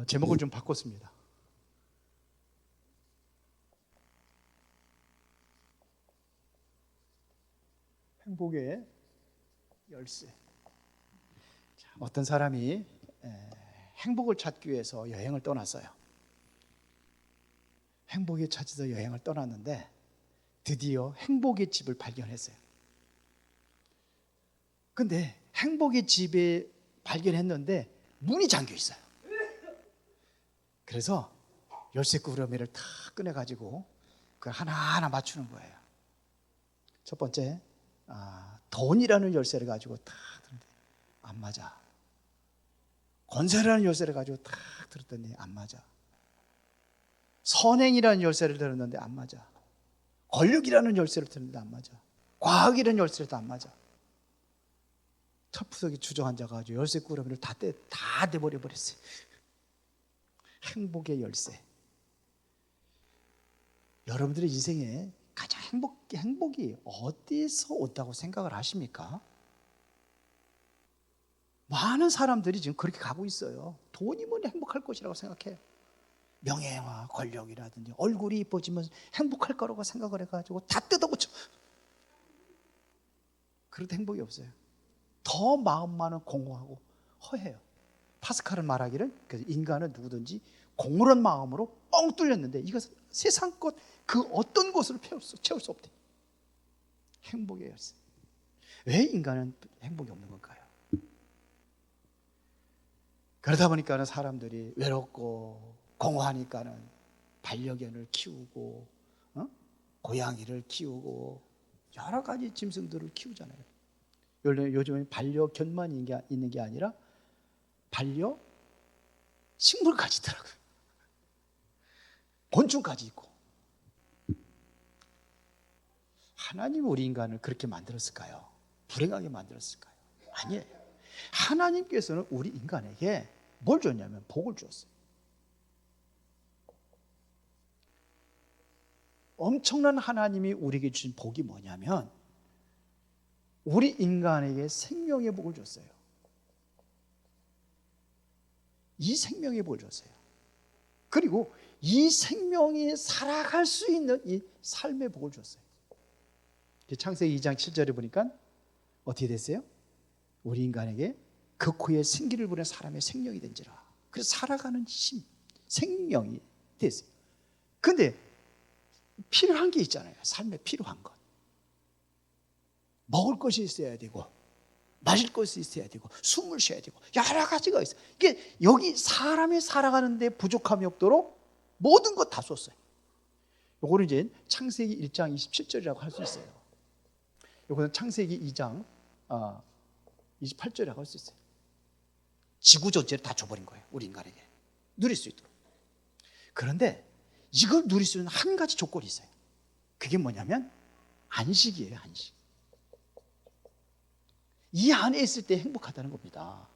제목을 좀 바꿨습니다. 행복의 열쇠. 어떤 사람이 행복을 찾기 위해서 여행을 떠났어요. 행복을 찾아서 여행을 떠났는데 드디어 행복의 집을 발견했어요. 근데 행복의 집에 발견했는데 문이 잠겨 있어요. 그래서 열쇠 꾸러미를 다 꺼내가지고 그걸 하나하나 맞추는 거예요. 첫 번째, 돈이라는 열쇠를 가지고 탁 들었더니 안 맞아. 권세라는 열쇠를 가지고 탁 들었더니 안 맞아. 선행이라는 열쇠를 들었는데 안 맞아. 권력이라는 열쇠를 들었는데 안 맞아. 과학이라는 열쇠도 안 맞아. 첫 주저앉아가지고 열쇠 꾸러미를 다 떼버려 버렸어요. 행복의 열쇠. 여러분들의 인생에 가장 행복이 어디서 온다고 생각을 하십니까? 많은 사람들이 지금 그렇게 가고 있어요. 돈이면 행복할 것이라고 생각해요. 명예와 권력이라든지 얼굴이 이뻐지면 행복할 거라고 생각을 해가지고 다 뜯어고쳐. 그래도 행복이 없어요. 더 마음만은 공허하고 허해요. 파스칼은 말하기를 인간은 누구든지 공허한 마음으로 뻥 뚫렸는데 이것은 세상 것 그 어떤 것으로 채울 수 없대. 행복의 열쇠. 왜 인간은 행복이 없는 걸까요? 그러다 보니까는 사람들이 외롭고 공허하니까는 반려견을 키우고 고양이를 키우고 여러 가지 짐승들을 키우잖아요. 요즘에 반려견만 있는 게 아니라 반려식물까지 있더라고요. 곤충까지 있고. 하나님 우리 인간을 그렇게 만들었을까요? 불행하게 만들었을까요? 아니에요. 하나님께서는 우리 인간에게 뭘 줬냐면 복을 주었어요. 엄청난 하나님이 우리에게 주신 복이 뭐냐면 우리 인간에게 생명의 복을 줬어요. 이 생명의 복을 줬어요. 그리고 이 생명이 살아갈 수 있는 이 삶의 복을 줬어요. 창세기 2장 7절에 보니까 어떻게 됐어요? 우리 인간에게 그 코에 생기를 부는 사람의 생명이 된지라. 그래서 살아가는 힘, 생명이 됐어요. 근데 필요한 게 있잖아요. 삶에 필요한 것. 먹을 것이 있어야 되고 마실 것이 있어야 되고 숨을 쉬어야 되고 여러 가지가 있어요. 이게 여기 사람이 살아가는데 부족함이 없도록 모든 것 다 줬어요. 요거는 이제 창세기 1장 27절이라고 할 수 있어요. 요거는 창세기 2장 28절이라고 할 수 있어요. 지구 전체를 다 줘버린 거예요. 우리 인간에게 누릴 수 있도록. 그런데 이걸 누릴 수 있는 한 가지 조건이 있어요. 그게 뭐냐면 안식이에요. 안식. 이 안에 있을 때 행복하다는 겁니다.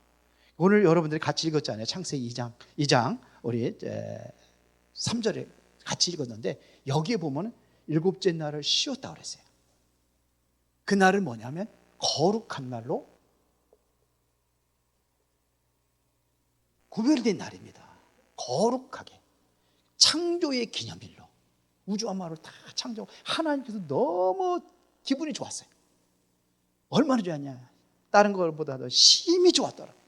오늘 여러분들이 같이 읽었잖아요. 창세기 2장 우리 3절에 같이 읽었는데 여기에 보면 일곱째 날을 쉬었다고 그랬어요. 그 날은 뭐냐면 거룩한 날로 구별된 날입니다. 거룩하게 창조의 기념일로 우주와 만물을 다 창조하고 하나님께서 너무 기분이 좋았어요. 얼마나 좋았냐? 다른 것보다도 심히 좋았더라고요.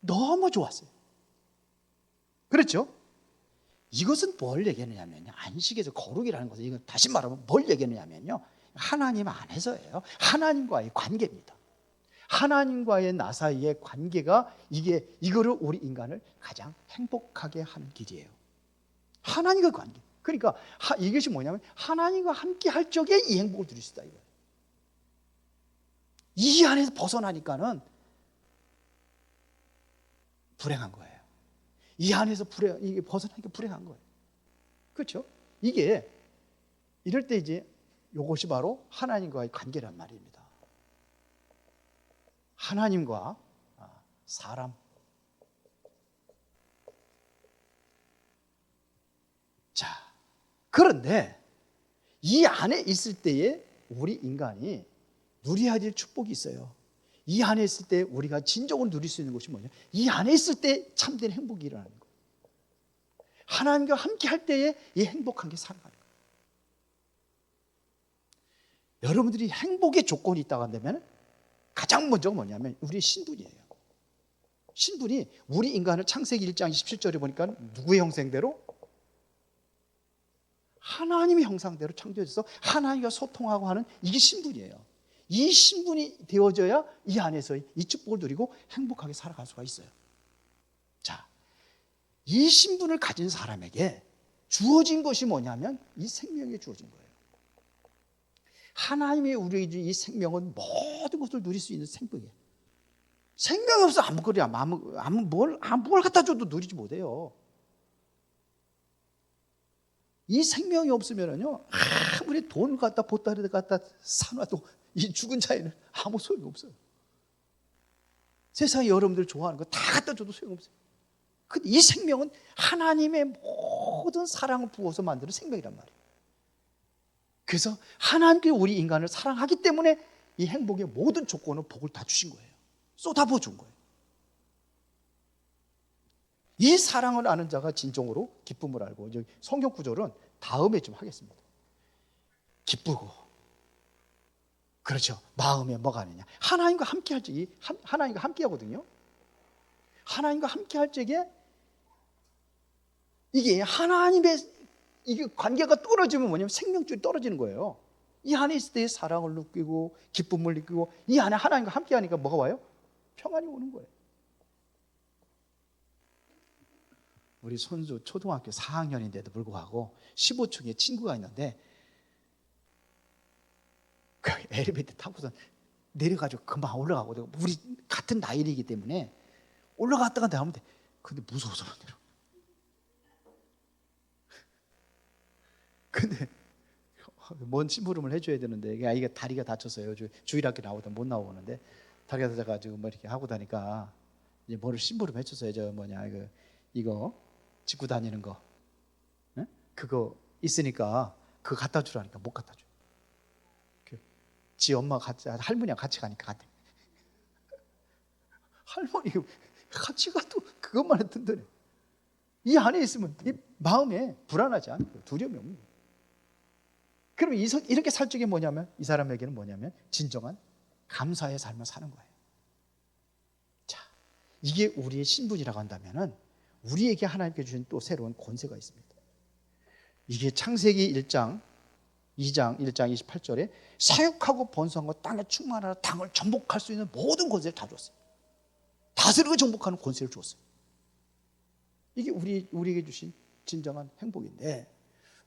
너무 좋았어요. 그렇죠? 이것은 뭘 얘기하느냐면요. 안식에서 거룩이라는 것은 이건 다시 말하면 뭘 얘기하느냐면요. 하나님 안에서예요. 하나님과의 관계입니다. 하나님과의 나 사이의 관계가 이거를 우리 인간을 가장 행복하게 하는 길이에요. 하나님과 관계. 그러니까 이것이 뭐냐면 하나님과 함께 할 적에 이 행복을 누릴 수 있다 이거예요. 이 안에서 벗어나니까는 불행한 거예요. 이 안에서 이게 벗어나니까 불행한 거예요. 그렇죠? 이게 이럴 때 이제 이것이 바로 하나님과의 관계란 말입니다. 하나님과 사람. 자, 그런데 이 안에 있을 때에 우리 인간이 누려야 될 축복이 있어요. 이 안에 있을 때 우리가 진정으로 누릴 수 있는 것이 뭐냐? 이 안에 있을 때 참된 행복이 일어나는 거예요. 하나님과 함께 할 때에 이 행복한 게 살아가는 거예요. 여러분들이 행복의 조건이 있다고 한다면 가장 먼저 뭐냐면 우리 신분이에요. 신분이 우리 인간을 창세기 1장 27절에 보니까 누구의 형상대로? 하나님의 형상대로 창조해서 하나님과 소통하고 하는 이게 신분이에요. 이 신분이 되어져야 이 안에서 이 축복을 누리고 행복하게 살아갈 수가 있어요. 자, 이 신분을 가진 사람에게 주어진 것이 뭐냐면 이 생명이 주어진 거예요. 하나님의 우리에게 준 이 생명은 모든 것을 누릴 수 있는 생명이에요. 생명이 없어 뭘 갖다 줘도 누리지 못해요. 이 생명이 없으면요 아무리 돈을 갖다 보따리를 갖다 사놔도 이 죽은 자에는 아무 소용이 없어요. 세상에 여러분들 좋아하는 거 다 갖다 줘도 소용없어요. 근데 이 생명은 하나님의 모든 사랑을 부어서 만드는 생명이란 말이에요. 그래서 하나님께 우리 인간을 사랑하기 때문에 이 행복의 모든 조건을 복을 다 주신 거예요. 쏟아부어 준 거예요. 이 사랑을 아는 자가 진정으로 기쁨을 알고, 성경 구절은 다음에 좀 하겠습니다. 기쁘고, 그렇죠. 마음에 뭐가 아니냐. 하나님과 함께 할 적이, 하나님과 함께 하거든요. 하나님과 함께 할 적에 이게 하나님의 이게 관계가 떨어지면 뭐냐면 생명줄이 떨어지는 거예요. 이 안에 있을 때 사랑을 느끼고 기쁨을 느끼고 이 안에 하나님과 함께 하니까 뭐가 와요? 평안이 오는 거예요. 우리 손주 초등학교 4학년인데도 불구하고 15층에 친구가 있는데 그 엘리베이터 타고서 내려가지고 금방 올라가고 우리 같은 나이이기 때문에 올라갔다가 나오면 돼. 근데 무서워서 못 내려. 근데 뭔 심부름을 해줘야 되는데 아이가 다리가 다쳤어요. 주일학교 나오다 못 나오는데 다리가 다쳐가지고 뭐 이렇게 하고 다니까 이제 뭐를 심부름 해줬어요. 이거 짚고 다니는 거, 네? 그거 있으니까 그거 갖다 주라니까 못 갖다 줘. 지 엄마 같이 할머니랑 같이 가니까 갔대. 할머니 같이 가도 그것만 해도 든든해. 이 안에 있으면 이 마음에 불안하지 않고 두려움이 없는 거예요. 그러면 이렇게 살 적이 뭐냐면 이 사람에게는 뭐냐면 진정한 감사의 삶을 사는 거예요. 자, 이게 우리의 신분이라고 한다면은 우리에게 하나님께 주신 또 새로운 권세가 있습니다. 이게 창세기 1장 28절에 사육하고 번성하고 땅에 충만하라 땅을 정복할 수 있는 모든 권세를 다 줬어요. 다스리고 정복하는 권세를 줬어요. 이게 우리에게 주신 진정한 행복인데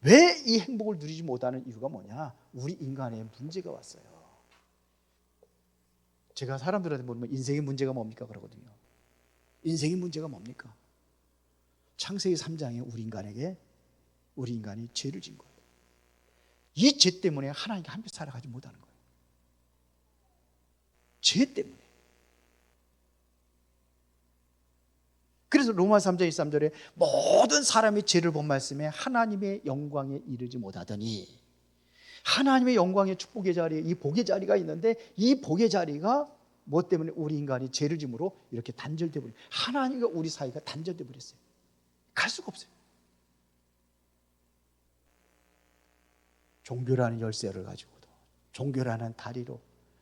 왜 이 행복을 누리지 못하는 이유가 뭐냐? 우리 인간의 문제가 왔어요. 제가 사람들한테 물으면 인생의 문제가 뭡니까? 그러거든요. 인생의 문제가 뭡니까? 창세기 3장에 우리 인간이 죄를 진 거예요. 이 죄 때문에 하나님과 함께 살아가지 못하는 거예요. 죄 때문에. 그래서 로마서 3장 23절에 모든 사람이 죄를 본 말씀에 하나님의 영광에 이르지 못하더니 하나님의 영광의 축복의 자리에 이 복의 자리가 있는데 이 복의 자리가 뭐 때문에 우리 인간이 죄를 짐으로 이렇게 단절돼 버려요. 하나님과 우리 사이가 단절돼 버렸어요. 갈 수가 없어요. 종교라는 열쇠를 가지고도 종교라는 다리로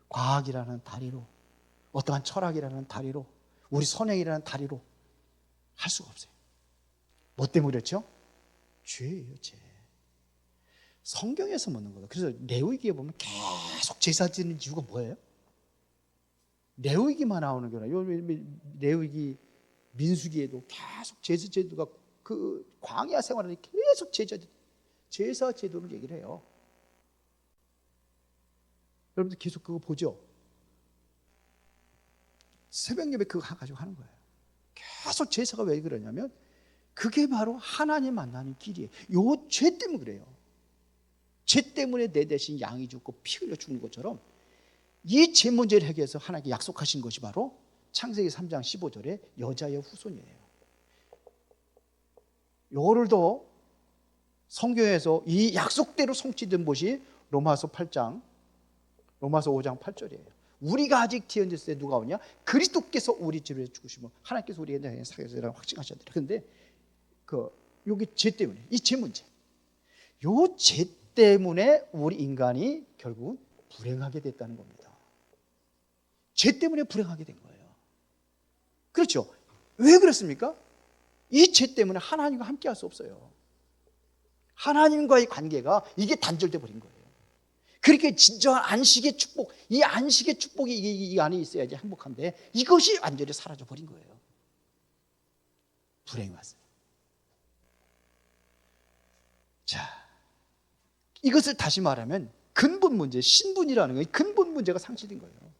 과학이라는 다리로 어떠한 철학이라는 다리로 우리 선행이라는 다리로 할 수가 없어요. 뭐 때문에 그렇죠? 죄예요, 죄. 성경에서 묻는 거예요. 그래서 레위기에 보면 계속 제사 드리는 이유가 뭐예요? 레위기만 나오는 게 아니라 레위기 민수기에도 계속 제사 제도가 그 광야 생활에 계속 제사 제도를 얘기를 해요. 여러분들 계속 그거 보죠? 새벽 예배 그거 가지고 하는 거예요. 계속 제사가 왜 그러냐면 그게 바로 하나님 만나는 길이에요. 요 죄 때문에 그래요. 죄 때문에 내 대신 양이 죽고 피 흘려 죽는 것처럼 이 죄 문제를 해결해서 하나님께 약속하신 것이 바로 창세기 3장 15절에 여자의 후손이에요. 요거를 더 성경에서 이 약속대로 성취된 것이 로마서 5장 8절이에요. 우리가 아직 태어났을 때 누가 오냐? 그리스도께서 우리 집에 죽으시면 하나님께서 우리에 대한 사귀어서라고 확증하셨더라. 그런데 여기 죄 때문에, 이 죄 문제, 요 죄 때문에 우리 인간이 결국 불행하게 됐다는 겁니다. 죄 때문에 불행하게 된 거예요. 그렇죠? 왜 그렇습니까? 이 죄 때문에 하나님과 함께 할 수 없어요. 하나님과의 관계가 이게 단절돼 버린 거예요. 그렇게 진정한 안식의 축복, 이 안식의 축복이 이 안에 있어야지 행복한데 이것이 완전히 사라져 버린 거예요. 불행이 왔어요. 자, 이것을 다시 말하면 근본 문제, 신분이라는 거, 근본 문제가 상실된 거예요.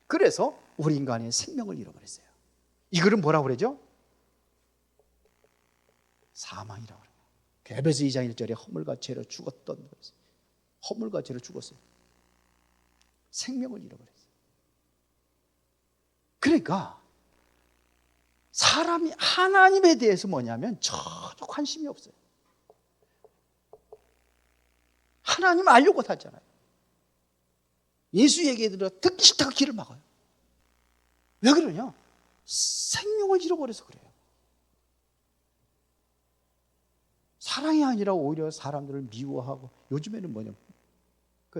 그래서 우리 인간의 생명을 잃어버렸어요. 이거를 뭐라고 그러죠? 사망이라고 그래요. 에베소 2장 1절에 허물과 죄로 죽었던 거였어요. 허물과 죄로 죽었어요. 생명을 잃어버렸어요. 그러니까 사람이 하나님에 대해서 뭐냐면 전혀 관심이 없어요. 하나님 알려고 하잖아요. 예수 얘기에 들어 듣기 싫다고 귀를 막아요. 왜 그러냐? 생명을 잃어버려서 그래요. 사랑이 아니라 오히려 사람들을 미워하고, 요즘에는 뭐냐,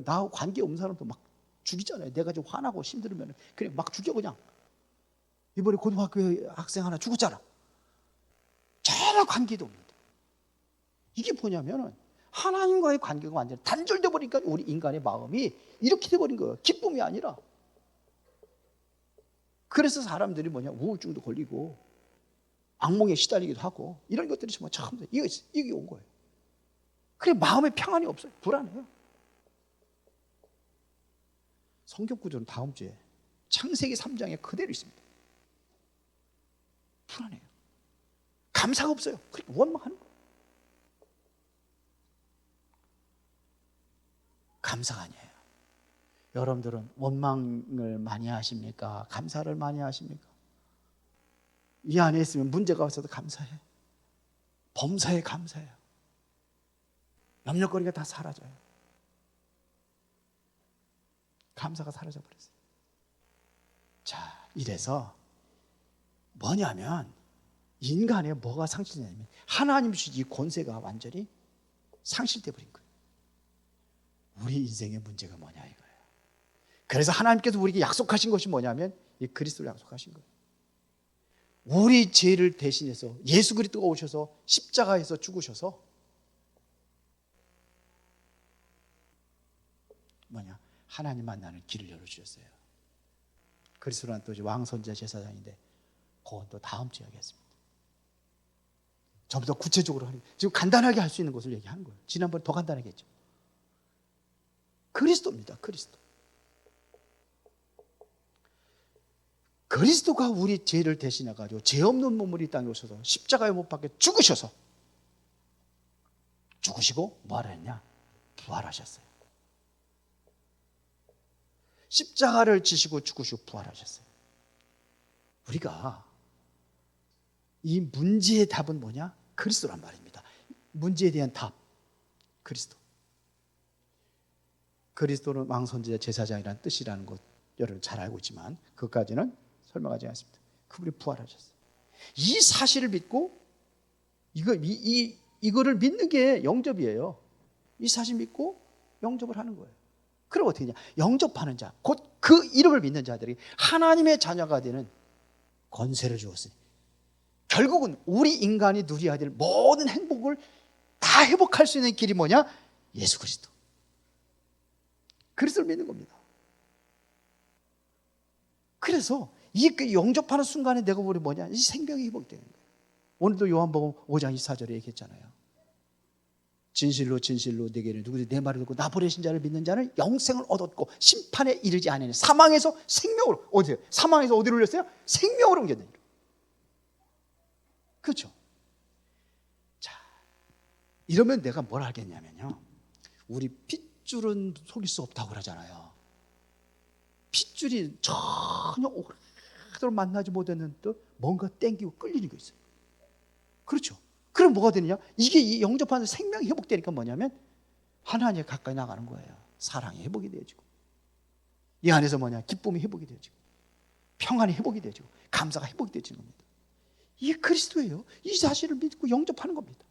나하고 관계 없는 사람도 막 죽이잖아요. 내가 좀 화나고 힘들으면 그냥 막 죽여. 그냥 이번에 고등학교 학생 하나 죽었잖아. 전혀 관계도 없는데. 이게 뭐냐면은 하나님과의 관계가 완전히 단절돼 버리니까 우리 인간의 마음이 이렇게 돼 버린 거예요. 기쁨이 아니라. 그래서 사람들이 뭐냐, 우울증도 걸리고 악몽에 시달리기도 하고 이런 것들이 정말 참 이게 온 거예요. 그래, 마음에 평안이 없어요. 불안해요. 성경 구조는 다음 주에 창세기 3장에 그대로 있습니다. 불안해요. 감사가 없어요. 그러니까 원망하는 거예요. 감사가 아니에요. 여러분들은 원망을 많이 하십니까? 감사를 많이 하십니까? 이 안에 있으면 문제가 없어도 감사해. 범사에 감사해요. 염려거리가 다 사라져요. 감사가 사라져 버렸어요. 자, 이래서 뭐냐면 인간의 뭐가 상실되냐면 하나님 주신 이 권세가 완전히 상실돼 버린 거예요. 우리 인생의 문제가 뭐냐 이거예요. 그래서 하나님께서 우리에게 약속하신 것이 뭐냐면 이 그리스도를 약속하신 거예요. 우리 죄를 대신해서 예수 그리스도가 오셔서 십자가에서 죽으셔서 하나님 만나는 길을 열어주셨어요. 그리스도는 또 왕선자 제사장인데 그건 또 다음 주에 하겠습니다. 좀 더 구체적으로 하는, 지금 간단하게 할 수 있는 것을 얘기하는 거예요. 지난번에 더 간단하게 했죠. 그리스도입니다. 그리스도가 우리 죄를 대신해가지고 죄 없는 몸을 이 땅에 오셔서 십자가에 못 박혀 죽으시고 뭐하라 했냐? 부활하셨어요. 십자가를 지시고 죽으시고 부활하셨어요. 우리가 이 문제의 답은 뭐냐? 그리스도란 말입니다. 문제에 대한 답, 그리스도. 그리스도는 왕선지자 제사장이라는 뜻이라는 것 여러분 잘 알고 있지만 그것까지는 설명하지 않습니다. 그분이 부활하셨어요. 이 사실을 믿고 이거를 믿는 게 영접이에요. 이 사실 믿고 영접을 하는 거예요. 그럼 어떻게 되냐? 영접하는 자, 곧 그 이름을 믿는 자들이 하나님의 자녀가 되는 권세를 주었으니 결국은 우리 인간이 누려야 될 모든 행복을 다 회복할 수 있는 길이 뭐냐? 예수 그리스도. 그리스도를 믿는 겁니다. 그래서 이 영접하는 순간에 내가 우리 뭐냐? 이 생명이 회복되는 거예요. 오늘도 요한복음 5장 24절에 얘기했잖아요. 진실로 진실로 내게 누구든지 내 말을 듣고 나 보내신 자를 믿는 자는 영생을 얻었고 심판에 이르지 아니하니 사망에서 생명으로, 어디요? 사망에서 어디로 올렸어요? 생명으로 옮겼네요. 그렇죠? 자, 이러면 내가 뭘 알겠냐면요, 우리 핏줄은 속일 수 없다고 그러잖아요. 핏줄이 전혀 오래도록 만나지 못했는데 뭔가 땡기고 끌리는 게 있어요. 그렇죠? 그럼 뭐가 되느냐? 이게 이 영접하는 생명이 회복되니까 뭐냐면 하나님에 가까이 나가는 거예요. 사랑이 회복이 되어지고, 이 안에서 뭐냐, 기쁨이 회복이 되어지고, 평안이 회복이 되어지고, 감사가 회복이 되어지는 겁니다. 이게 그리스도예요. 이 사실을 믿고 영접하는 겁니다.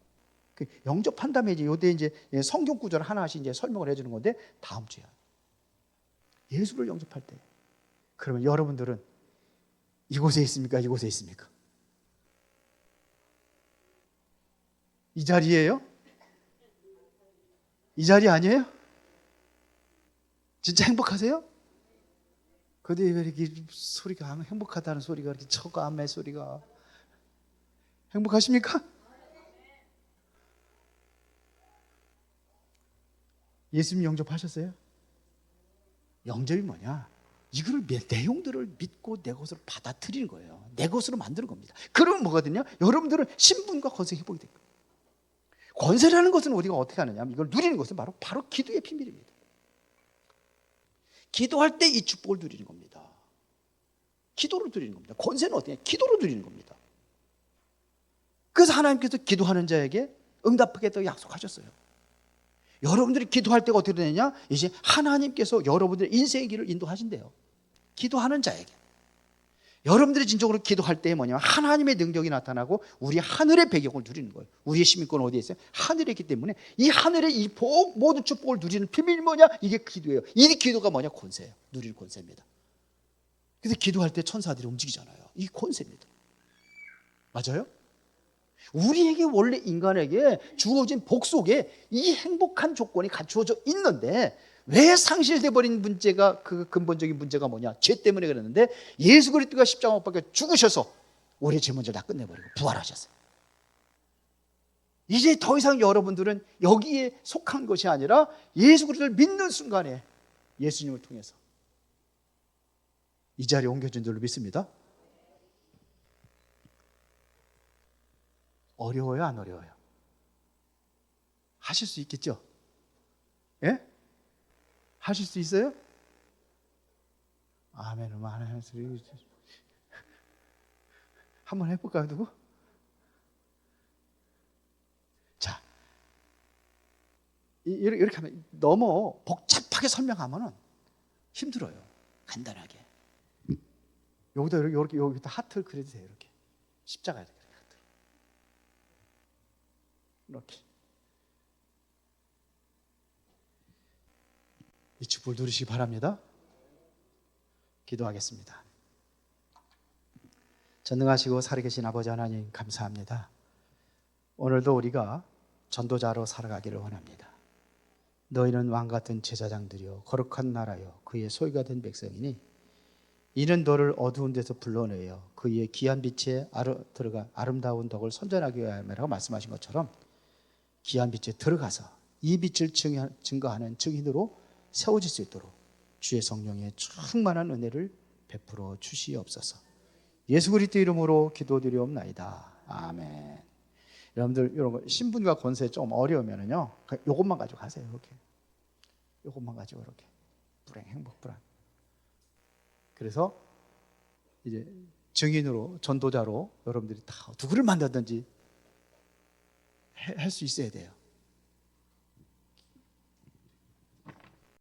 영접한 다음에 요때 이제 성경 구절 하나씩 이제 설명을 해주는 건데, 다음 주에 예수를 영접할 때, 그러면 여러분들은 이곳에 있습니까? 이곳에 있습니까? 이 자리예요? 이 자리 아니에요? 진짜 행복하세요? 근데 왜 이렇게 소리가, 행복하다는 소리가 이렇게 처감의 소리가, 행복하십니까? 예수님 영접하셨어요? 영접이 뭐냐? 이거를 내용들을 믿고 내 것으로 받아들이는 거예요. 내 것으로 만드는 겁니다. 그러면 뭐거든요? 여러분들은 신분과 권세 회복이 됩니다. 권세라는 것은 우리가 어떻게 하느냐? 이걸 누리는 것은 바로 기도의 비밀입니다. 기도할 때 이 축복을 누리는 겁니다. 기도로 누리는 겁니다. 권세는 어떻게 해요? 기도로 누리는 겁니다. 그래서 하나님께서 기도하는 자에게 응답하겠다고 약속하셨어요. 여러분들이 기도할 때가 어떻게 되느냐? 이제 하나님께서 여러분들의 인생의 길을 인도하신대요. 기도하는 자에게. 여러분들이 진정으로 기도할 때 뭐냐면 하나님의 능력이 나타나고 우리 하늘의 배경을 누리는 거예요. 우리의 시민권은 어디에 있어요? 하늘에 있기 때문에 이 하늘의 이 복, 모든 축복을 누리는 비밀이 뭐냐? 이게 기도예요. 이 기도가 뭐냐? 권세예요. 누리는 권세입니다. 그래서 기도할 때 천사들이 움직이잖아요. 이 권세입니다. 맞아요? 우리에게 원래 인간에게 주어진 복 속에 이 행복한 조건이 갖추어져 있는데 왜 상실돼 버린 문제가, 그 근본적인 문제가 뭐냐? 죄 때문에 그랬는데 예수 그리스도가 십자가 못 박혀 죽으셔서 우리의 죄 문제를 다 끝내버리고 부활하셨어요. 이제 더 이상 여러분들은 여기에 속한 것이 아니라 예수 그리스도를 믿는 순간에 예수님을 통해서 이 자리에 옮겨진 줄로 믿습니다. 어려워요, 안 어려워요? 하실 수 있겠죠? 예? 하실 수 있어요? 아멘. 한번 해볼까요, 누구? 자, 이렇게 하면 너무 복잡하게 설명하면 힘들어요. 간단하게. 여기다 하트를 그려주세요. 이렇게 십자가 이렇게 하트를. 이렇게. 이 축복을 누리시기 바랍니다. 기도하겠습니다. 전능하시고 살아계신 아버지 하나님 감사합니다. 오늘도 우리가 전도자로 살아가기를 원합니다. 너희는 왕같은 제사장들이요 거룩한 나라요 그의 소유가 된 백성이니 이는 너를 어두운 데서 불러내어 그의 귀한 빛에 들어가 아름다운 덕을 선전하기 위함이라고 말씀하신 것처럼 귀한 빛에 들어가서 이 빛을 증거하는 증인으로 세워질 수 있도록 주의 성령의 충만한 은혜를 베풀어 주시옵소서. 예수 그리스도 이름으로 기도드리옵나이다. 아멘. 여러분들 이런 거 신분과 권세 좀 어려우면은요, 요것만 가지고 가세요. 이렇게. 요것만 가지고 이렇게. 불행, 행복, 불안. 그래서 이제 증인으로, 전도자로 여러분들이 다 누구를 만나든지 할 수 있어야 돼요.